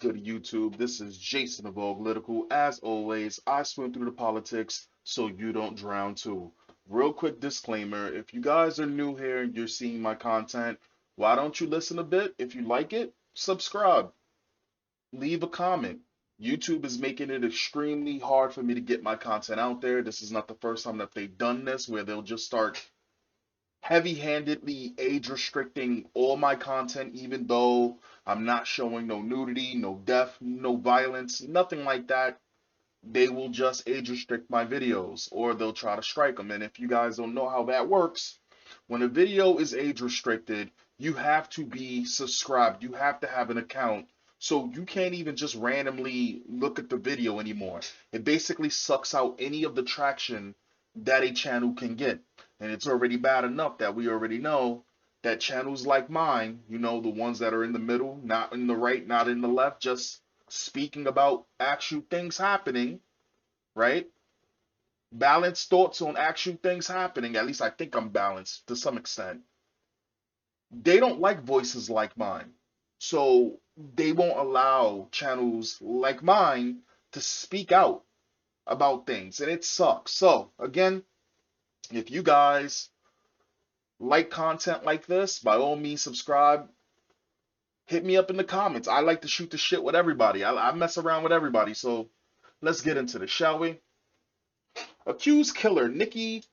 good, YouTube? This is Jason of Auglitical. As always, I swim through the politics so you don't drown too. Real quick disclaimer, if you guys are new here and you're seeing my content, why don't you listen a bit? If you like it, subscribe, leave a comment. YouTube is making it extremely hard for me to get my content out there. This is not the first time that they've done this, where they'll just start heavy-handedly age restricting all my content, even though I'm not showing no nudity, no death, no violence, nothing like that. They will just age restrict my videos, or they'll try to strike them. And if you guys don't know how that works, when a video is age restricted, you have to be subscribed. You have to have an account. So you can't even just randomly look at the video anymore. It basically sucks out any of the traction that a channel can get. And it's already bad enough that we already know that channels like mine, the ones that are in the middle, not in the right, not in the left, just speaking about actual things happening, right? Balanced thoughts on actual things happening. At least I think I'm balanced to some extent. They don't like voices like mine. So they won't allow channels like mine to speak out about things. And it sucks. So again, if you guys like content like this, by all means subscribe. Hit me up in the comments. I like to shoot the shit with everybody. I mess around with everybody. So let's get into this, shall we? Accused killer Nikki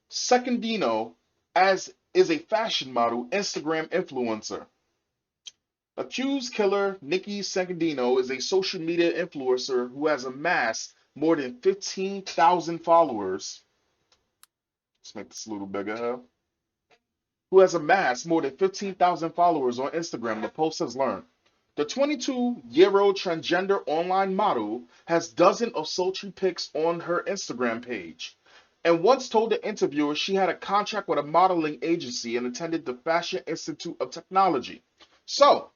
Secondino as is a fashion model, Instagram influencer. Accused killer Nikki Secondino is a social media influencer who has amassed more than 15,000 followers. Let's make this a little bigger here. Who has amassed more than 15,000 followers on Instagram, the Post has learned. The 22-year-old transgender online model has dozens of sultry pics on her Instagram page, and once told the interviewer she had a contract with a modeling agency and attended the Fashion Institute of Technology. So,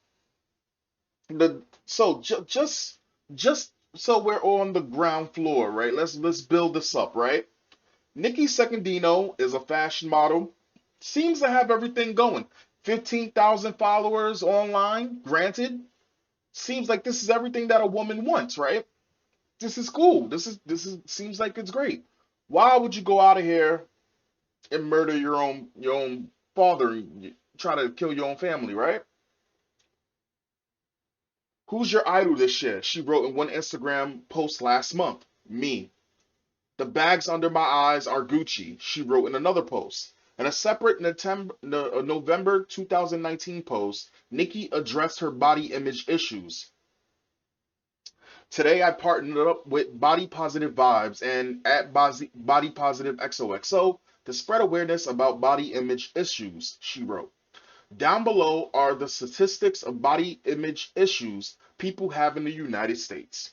just so we're on the ground floor, right? Let's build this up, right? Nikki Secondino is a fashion model. Seems to have everything going. 15,000 followers online, granted. Seems like this is everything that a woman wants, right? This is cool. This is seems like it's great. Why would you go out of here and murder your own father and try to kill your own family, right? Who's your idol this year? She wrote in one Instagram post last month. Me. The bags under my eyes are Gucci, she wrote in another post. In a separate November 2019 post, Nikki addressed her body image issues. Today, I partnered up with Body Positive Vibes and at Body Positive XOXO to spread awareness about body image issues, she wrote. Down below are the statistics of body image issues people have in the United States.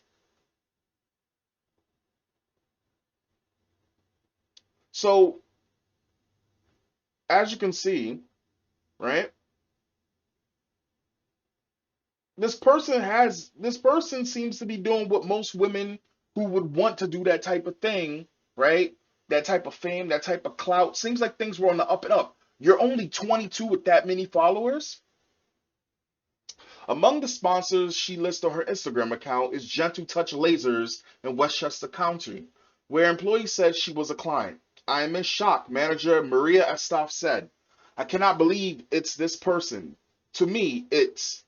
So, as you can see, right? This person seems to be doing what most women who would want to do that type of thing, right? That type of fame, that type of clout. Seems like things were on the up and up. You're only 22 with that many followers. Among the sponsors she lists on her Instagram account is Gentle Touch Lasers in Westchester County, where employees said she was a client. I am in shock, manager Maria Estaf said. I cannot believe it's this person. To me, it's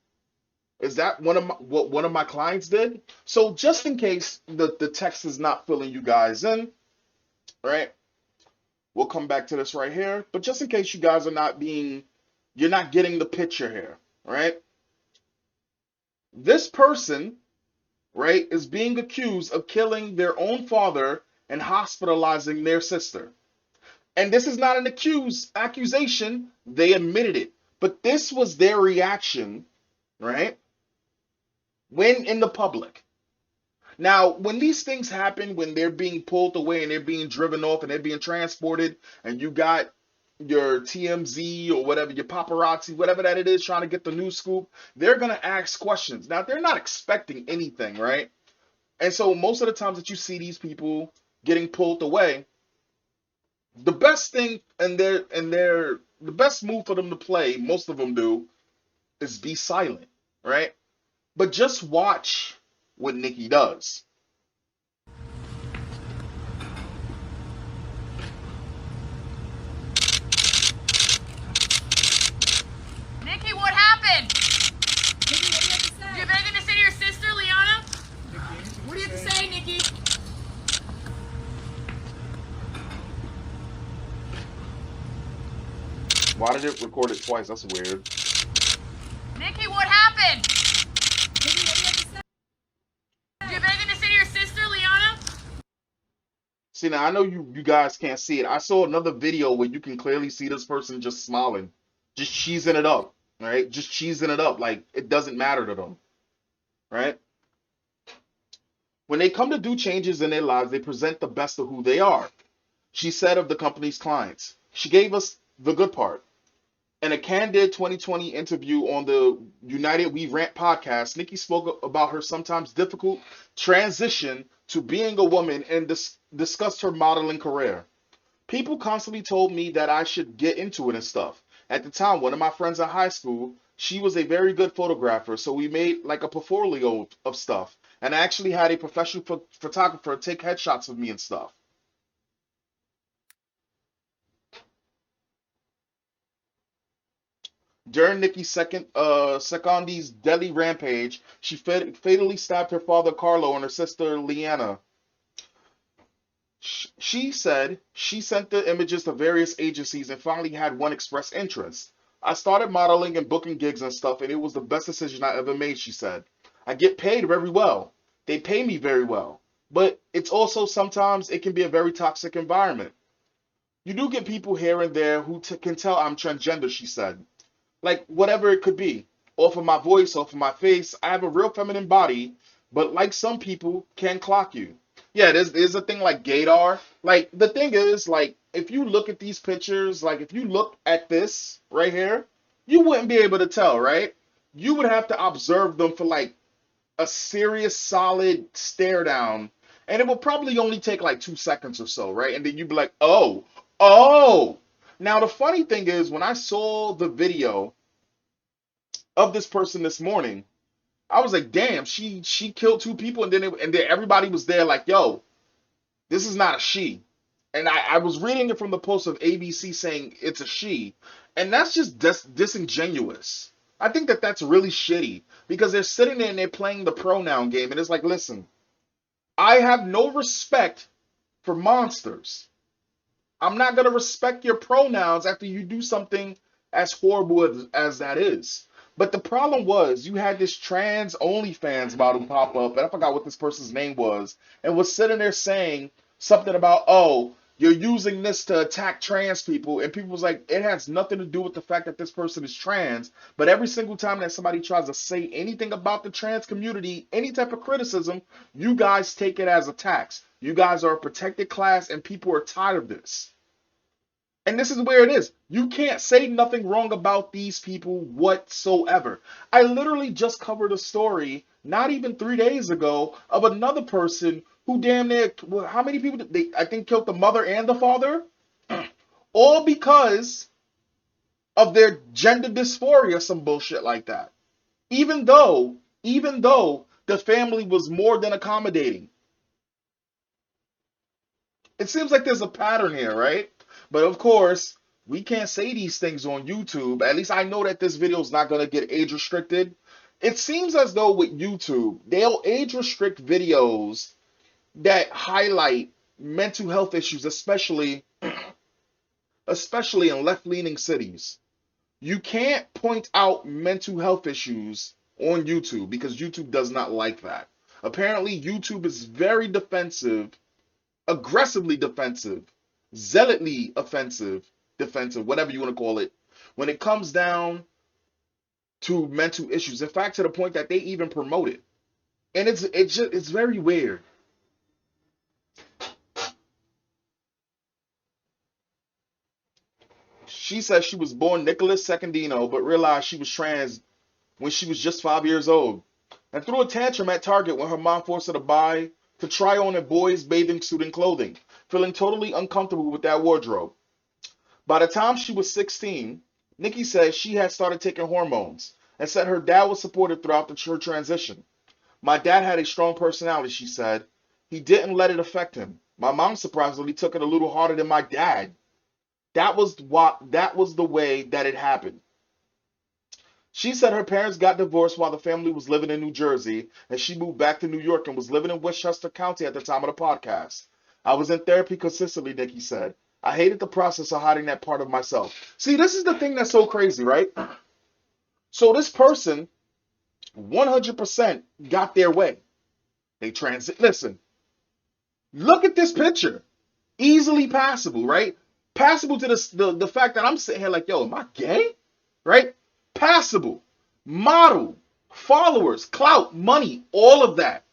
is that what one of my clients did? So just in case the text is not filling you guys in, right? We'll come back to this right here. But just in case you guys are you're not getting the picture here, right? This person, right, is being accused of killing their own father and hospitalizing their sister. And this is not an accusation. They admitted it. But this was their reaction, right? When in the public. Now, when these things happen, when they're being pulled away and they're being driven off and they're being transported, and you got your TMZ or whatever, your paparazzi, whatever that it is, trying to get the news scoop, they're going to ask questions. Now, they're not expecting anything, right? And so most of the times that you see these people getting pulled away, the best thing the best move for them to play, most of them do, is be silent, right? But just watch what Nikki does. Nikki, what happened? Nikki, what do you have to say? Do you have anything to say to your sister, Liana? Nikki, what do you have to say, Nikki? Why did it record it twice? That's weird. Nikki, what happened? Nikki, what do you have to say? Do you have anything to say to your sister, Liana? See, now I know you guys can't see it. I saw another video where you can clearly see this person just smiling, just cheesing it up, right? Just cheesing it up like it doesn't matter to them, right? When they come to do changes in their lives, they present the best of who they are. She said of the company's clients. She gave us the good part. In a candid 2020 interview on the United We Rant podcast, Nikki spoke about her sometimes difficult transition to being a woman and discussed her modeling career. People constantly told me that I should get into it and stuff. At the time, one of my friends in high school, she was a very good photographer, so we made like a portfolio of stuff. And I actually had a professional photographer take headshots of me and stuff. During Secondi's deadly rampage, she fatally stabbed her father Carlo and her sister Liana. She said she sent the images to various agencies and finally had one express interest. I started modeling and booking gigs and stuff, and it was the best decision I ever made, she said. I get paid very well. They pay me very well. But it's also sometimes it can be a very toxic environment. You do get people here and there who can tell I'm transgender, she said. Like whatever it could be. Off of my voice, off of my face. I have a real feminine body, but like some people can clock you. Yeah, there's a thing like gaydar. Like the thing is, like, if you look at these pictures, like if you look at this right here, you wouldn't be able to tell, right? You would have to observe them for like a serious solid stare down. And it will probably only take like 2 seconds or so, right? And then you'd be like, oh, oh. Now the funny thing is when I saw the video of this person this morning, I was like, damn, she killed two people, and then everybody was there like, yo, this is not a she. And I was reading it from the post of ABC saying it's a she, and that's just disingenuous. I think that that's really shitty because they're sitting there and they're playing the pronoun game, and it's like, listen, I have no respect for monsters. I'm not gonna respect your pronouns after you do something as horrible as that is. But the problem was you had this trans OnlyFans model pop up, and I forgot what this person's name was, and was sitting there saying something about, oh, you're using this to attack trans people, and people was like, it has nothing to do with the fact that this person is trans, but every single time that somebody tries to say anything about the trans community, any type of criticism, you guys take it as attacks. You guys are a protected class, and people are tired of this. And this is where it is. You can't say nothing wrong about these people whatsoever. I literally just covered a story not even 3 days ago of another person who damn near, how many people did they, I think, killed the mother and the father? All because of their gender dysphoria, some bullshit like that. Even though the family was more than accommodating. It seems like there's a pattern here, right? But of course, we can't say these things on YouTube. At least I know that this video is not going to get age restricted. It seems as though with YouTube, they'll age restrict videos that highlight mental health issues, especially in left-leaning cities. You can't point out mental health issues on YouTube because YouTube does not like that. Apparently, YouTube is very defensive, aggressively defensive, zealotly defensive, whatever you want to call it, when it comes down to mental issues. In fact, to the point that they even promote it. And it's very weird. She says she was born Nikki Secondino, but realized she was trans when she was just 5 years old. And threw a tantrum at Target when her mom forced her to try on a boy's bathing suit and clothing, feeling totally uncomfortable with that wardrobe. By the time she was 16, Nikki says she had started taking hormones. and said her dad was supportive throughout her transition. My dad had a strong personality, she said. He didn't let it affect him. My mom surprisingly took it a little harder than my dad. That was the way that it happened. She said her parents got divorced while the family was living in New Jersey, and she moved back to New York and was living in Westchester County at the time of the podcast. I was in therapy consistently, Nikki said. I hated the process of hiding that part of myself. See, this is the thing that's so crazy, right? So this person 100% got their way. They transit. Listen, look at this picture. Easily passable, right? Passable to the fact that I'm sitting here like, yo, am I gay? Right? Passable. Model. Followers. Clout. Money. All of that.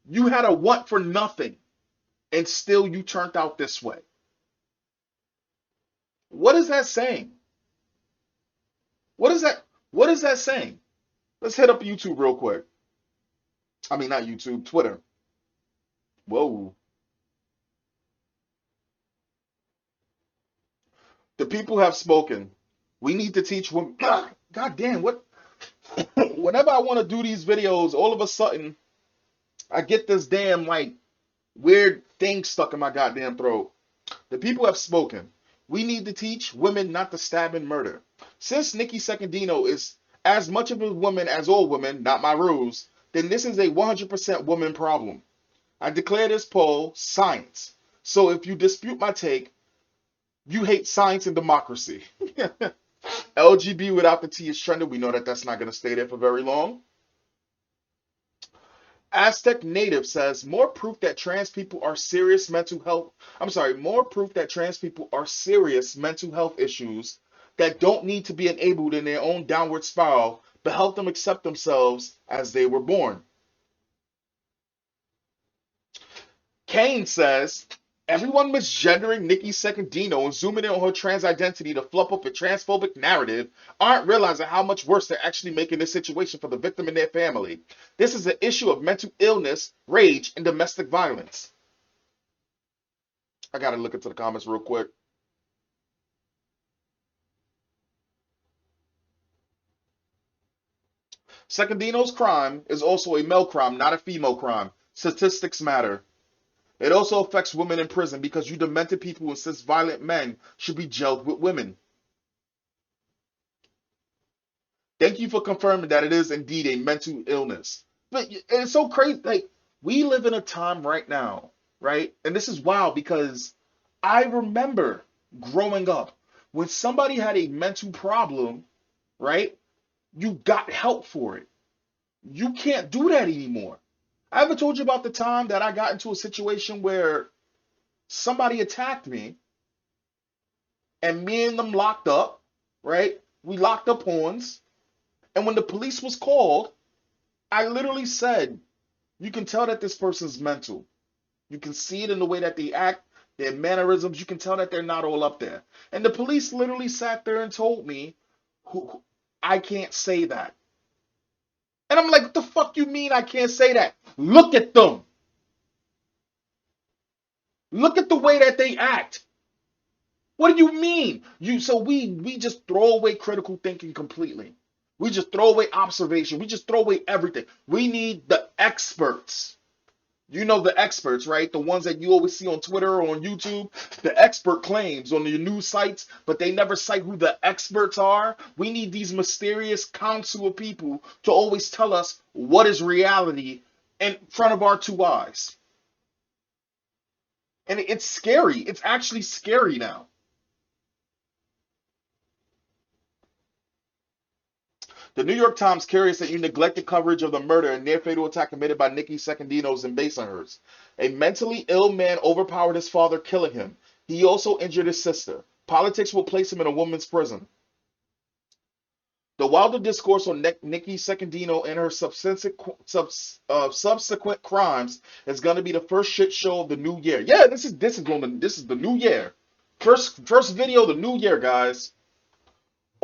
You had a want for nothing. And still you turned out this way. What is that saying? What is that saying? Let's hit up YouTube real quick. I mean, not YouTube, Twitter. Whoa. The people have spoken. We need to teach women. God damn, what? Whenever I want to do these videos, all of a sudden, I get this damn, like, weird thing stuck in my goddamn throat. The people have spoken. We need to teach women not to stab and murder. Since Nikki Secondino is as much of a woman as all women, not my rules, then this is a 100% woman problem. I declare this poll science. So if you dispute my take, you hate science and democracy. LGB without the T is trending. We know that that's not going to stay there for very long. Aztec Native says more proof that trans people are serious mental health. More proof that trans people are serious mental health issues that don't need to be enabled in their own downward spiral, but help them accept themselves as they were born. Kane says everyone misgendering Nikki Secondino and zooming in on her trans identity to fluff up a transphobic narrative aren't realizing how much worse they're actually making this situation for the victim and their family. This is an issue of mental illness, rage, and domestic violence. I gotta look into the comments real quick. Secondino's crime is also a male crime, not a female crime. Statistics matter. It also affects women in prison because you demented people who insist violent men should be jailed with women. Thank you for confirming that it is indeed a mental illness. But it's so crazy. Like, we live in a time right now, right? And this is wild because I remember growing up when somebody had a mental problem, right? You got help for it. You can't do that anymore. I ever told you about the time that I got into a situation where somebody attacked me and me and them locked up, right? We locked up horns. And when the police was called, I literally said, you can tell that this person's mental. You can see it in the way that they act, their mannerisms. You can tell that they're not all up there. And the police literally sat there and told me, I can't say that. And I'm like, what the fuck you mean I can't say that? Look at them. Look at the way that they act. What do you mean? So we just throw away critical thinking completely. We just throw away observation. We just throw away everything. We need the experts. You know the experts, right? The ones that you always see on Twitter or on YouTube. The expert claims on the news sites, but they never cite who the experts are. We need these mysterious council of people to always tell us what is reality in front of our two eyes. And it's scary. It's actually scary now. The New York Times curious that you neglected coverage of the murder and near-fatal attack committed by Nikki Secondino in Basinghurst. A mentally ill man overpowered his father, killing him. He also injured his sister. Politics will place him in a woman's prison. The wilder discourse on Nikki Secondino and her subsequent crimes is going to be the first shit show of the new year. Yeah, this is the new year. First video of the new year, guys.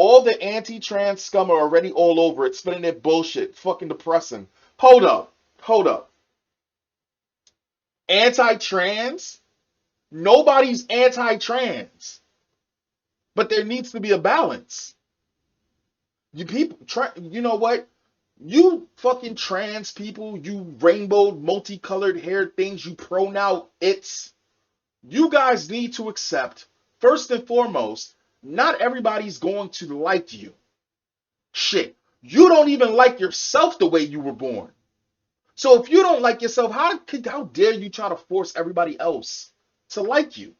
All the anti-trans scum are already all over it, spinning their bullshit. Fucking depressing. Hold up. Anti-trans? Nobody's anti-trans. But there needs to be a balance. You people, you know what? You fucking trans people, you rainbow, multicolored hair things, you pronoun it's. You guys need to accept, first and foremost, not everybody's going to like you. Shit. You don't even like yourself the way you were born. So if you don't like yourself, how dare you try to force everybody else to like you?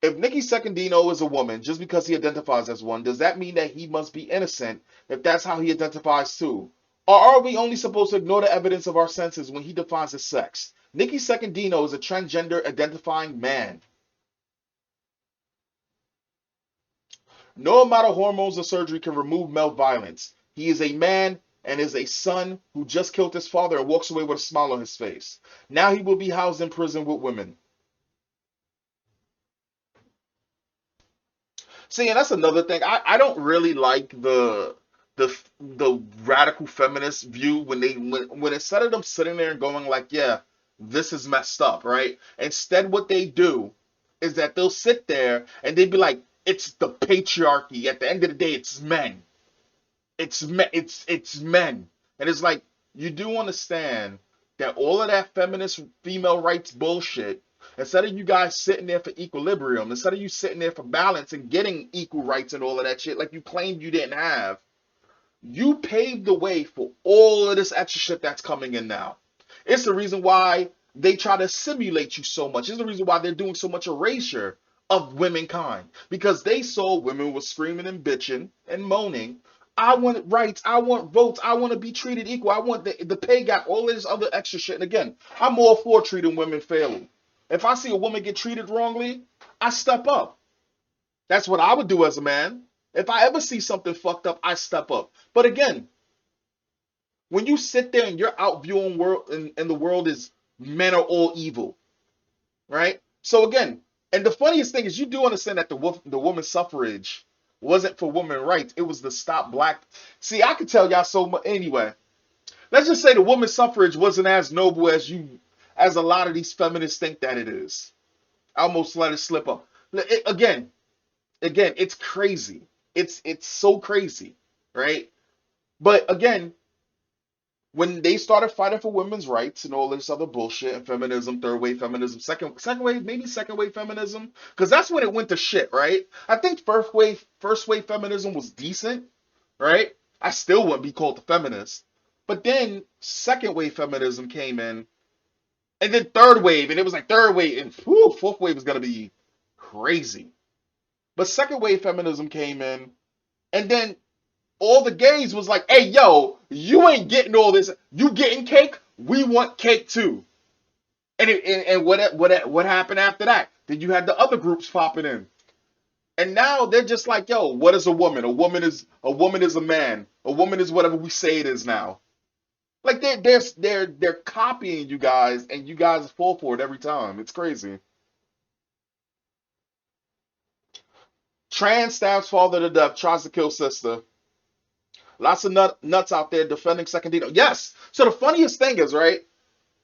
If Nikki Secondino is a woman just because he identifies as one, does that mean that he must be innocent if that's how he identifies too? Or are we only supposed to ignore the evidence of our senses when he defines his sex? Nikki Secondino is a transgender identifying man. No amount of hormones or surgery can remove male violence. He is a man and is a son who just killed his father and walks away with a smile on his face. Now he will be housed in prison with women. See, and that's another thing. I don't really like the radical feminist view when instead of them sitting there and going like, yeah, this is messed up, right? Instead, what they do is that they'll sit there and they'd be like, it's the patriarchy. At the end of the day, it's men. It's men. And it's like you do understand that all of that feminist female rights bullshit, instead of you guys sitting there for equilibrium, instead of you sitting there for balance and getting equal rights and all of that shit like you claimed you didn't have, you paved the way for all of this extra shit that's coming in now. It's the reason why they try to simulate you so much. It's the reason why they're doing so much erasure of womankind. Because they saw women were screaming and bitching and moaning. I want rights. I want votes. I want to be treated equal. I want the pay gap, all this other extra shit. And again, I'm all for treating women fairly. If I see a woman get treated wrongly, I step up. That's what I would do as a man. If I ever see something fucked up, I step up. But again, when you sit there and you're out viewing world and the world is men are all evil, right? So again, and the funniest thing is you do understand that the women's suffrage wasn't for women's rights. It was to stop black. See, I could tell y'all so much anyway. Let's just say the women's suffrage wasn't as noble as a lot of these feminists think that it is. I almost let it slip up. Again, it's crazy. It's so crazy, right? But again, when they started fighting for women's rights and all this other bullshit and feminism, third wave feminism, second wave, maybe second wave feminism, because that's when it went to shit, right? I think first wave feminism was decent, right? I still wouldn't be called a feminist. But then second wave feminism came in, and then third wave, and it was like third wave, and whew, fourth wave was gonna be crazy. But second wave feminism came in, and then all the gays was like, hey, yo, you ain't getting all this. You getting cake? We want cake too. And what happened after that? Then you had the other groups popping in. And now they're just like, yo, what is a woman? A woman is a man. A woman is whatever we say it is now. Like they're copying you guys, and you guys fall for it every time. It's crazy. Trans stabs father to death, tries to kill sister. Lots of nuts out there defending Secondino. Yes. So the funniest thing is, right,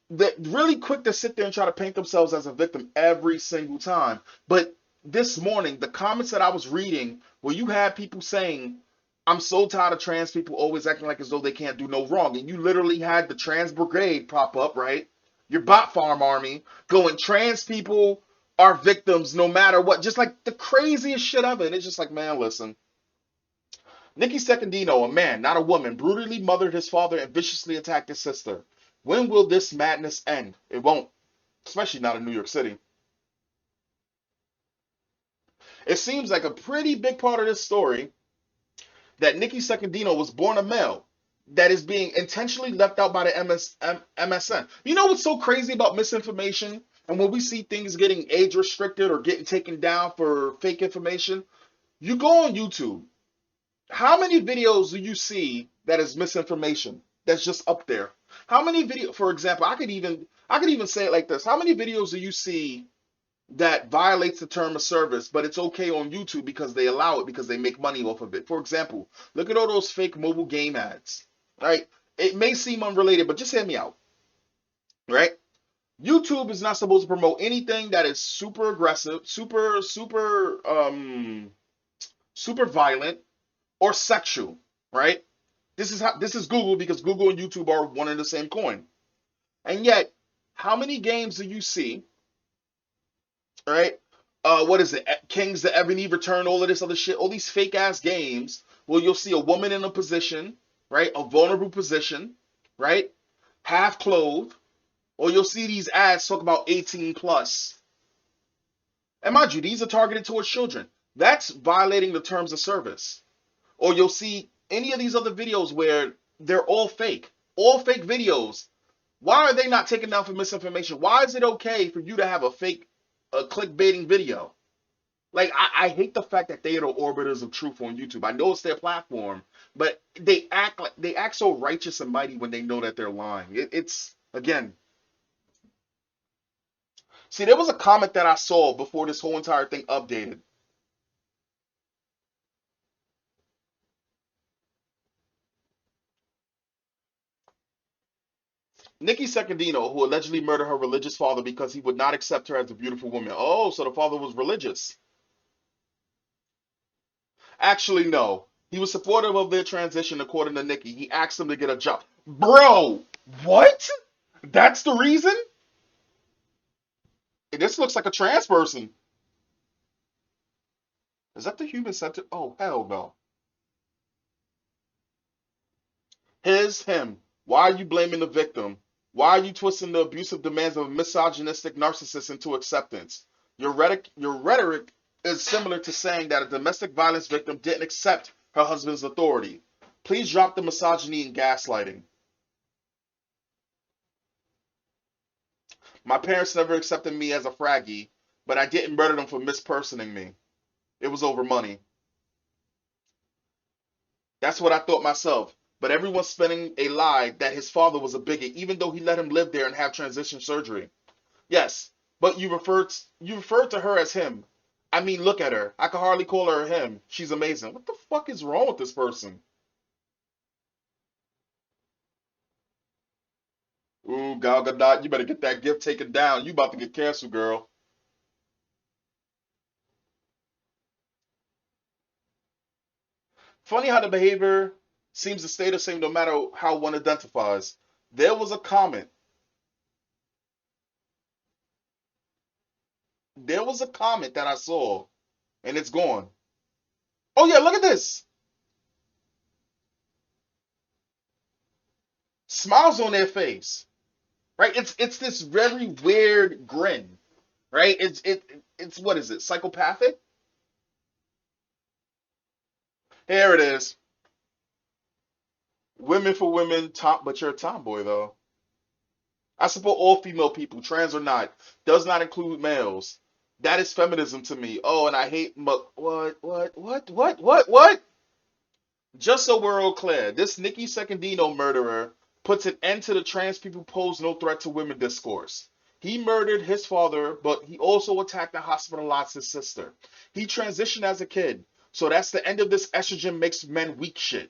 they're really quick to sit there and try to paint themselves as a victim every single time. But this morning, the comments that I was reading, where you had people saying, I'm so tired of trans people always acting like as though they can't do no wrong. And you literally had the trans brigade pop up, right? Your bot farm army going, trans people are victims no matter what. Just like the craziest shit of it. It's just like, man, listen. Nikki Secondino, a man, not a woman, brutally mothered his father and viciously attacked his sister. When will this madness end? It won't, especially not in New York City. It seems like a pretty big part of this story that Nikki Secondino was born a male that is being intentionally left out by the MSN. You know what's so crazy about misinformation? And when we see things getting age restricted or getting taken down for fake information, you go on YouTube. How many videos do you see that is misinformation that's just up there? How many video, for example, I could even say it like this. How many videos do you see that violates the term of service, but it's okay on YouTube because they allow it because they make money off of it? For example, look at all those fake mobile game ads, right? It may seem unrelated, but just hear me out, right? YouTube is not supposed to promote anything that is super aggressive, super super violent, or sexual, right? This is Google, because Google and YouTube are one and the same coin. And yet, how many games do you see, right? What is it? Kings, the Ebony Return, all of this other shit, all these fake ass games where you'll see a woman in a position, right? A vulnerable position, right? Half clothed, or you'll see these ads talk about 18 plus. And mind you, these are targeted towards children. That's violating the terms of service. Or you'll see any of these other videos where they're all fake. All fake videos. Why are they not taken down for misinformation? Why is it okay for you to have a fake clickbaiting video? Like, I hate the fact that they are the orbiters of truth on YouTube. I know it's their platform, but they act so righteous and mighty when they know that they're lying. It's again. See, there was a comment that I saw before this whole entire thing updated. Nikki Secondino, who allegedly murdered her religious father because he would not accept her as a beautiful woman. Oh, so the father was religious. Actually, no. He was supportive of their transition, according to Nikki. He asked them to get a job. Bro, what? That's the reason? This looks like a trans person. Is that the human center? Oh, hell no. Him. Why are you blaming the victim? Why are you twisting the abusive demands of a misogynistic narcissist into acceptance? Your rhetoric is similar to saying that a domestic violence victim didn't accept her husband's authority. Please drop the misogyny and gaslighting. My parents never accepted me as a fraggy, but I didn't murder them for mispersoning me. It was over money. That's what I thought myself. But everyone's spinning a lie that his father was a bigot, even though he let him live there and have transition surgery. Yes, but you referred to her as him. I mean, look at her. I can hardly call her him. She's amazing. What the fuck is wrong with this person? Ooh, Gal Gadot, you better get that gift taken down. You about to get canceled, girl. Funny how the behavior seems to stay the same no matter how one identifies. There was a comment. There was a comment that I saw, and it's gone. Oh yeah, look at this. Smiles on their face. Right? It's this very weird grin. Right? It's what is it? Psychopathic? Here it is. Women for women, top, but you're a tomboy though. I support all female people, trans or not. Does not include males. That is feminism to me. Oh, and I hate what? Just so we're all clear, this Nikki Secondino murderer puts an end to the trans people pose no threat to women discourse. He murdered his father, but he also attacked and hospitalized his sister. He transitioned as a kid, so that's the end of this estrogen makes men weak shit.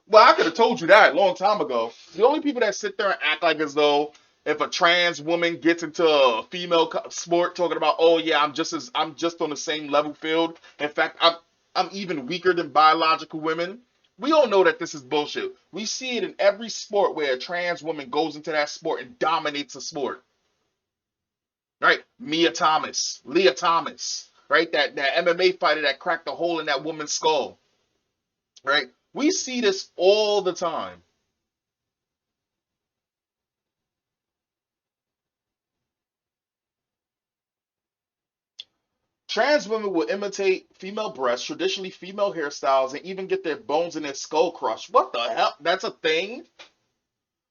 Well, I could have told you that a long time ago. The only people that sit there and act like as though if a trans woman gets into a female sport, talking about, oh yeah, I'm just on the same level field. In fact, I'm even weaker than biological women. We all know that this is bullshit. We see it in every sport where a trans woman goes into that sport and dominates the sport. Right? Leah Thomas, right? That MMA fighter that cracked a hole in that woman's skull. Right? We see this all the time. Trans women will imitate female breasts, traditionally female hairstyles, and even get their bones in their skull crushed. What the hell? That's a thing?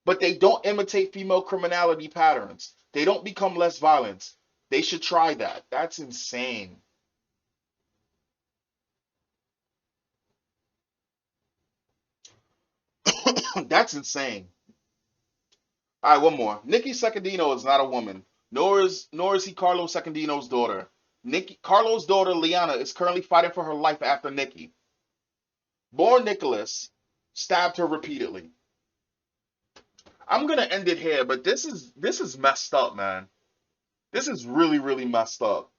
But they don't imitate female criminality patterns. They don't become less violent. They should try that. That's insane. That's insane. All right, one more. Nikki Secondino is not a woman, nor is he Carlos Secondino's daughter. Carlos' daughter Liana is currently fighting for her life after Nikki. Born Nicholas stabbed her repeatedly. I'm gonna end it here, but this is messed up, man. This is really messed up.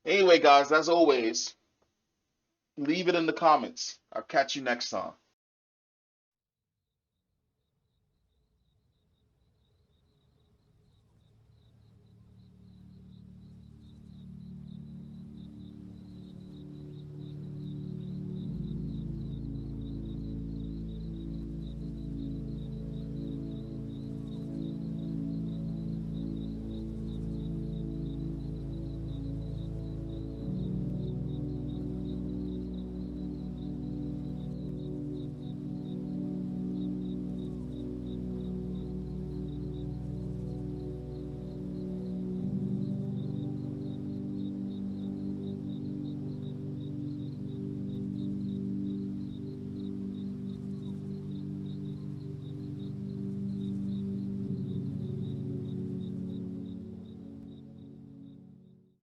Anyway, guys, as always, leave it in the comments. I'll catch you next time.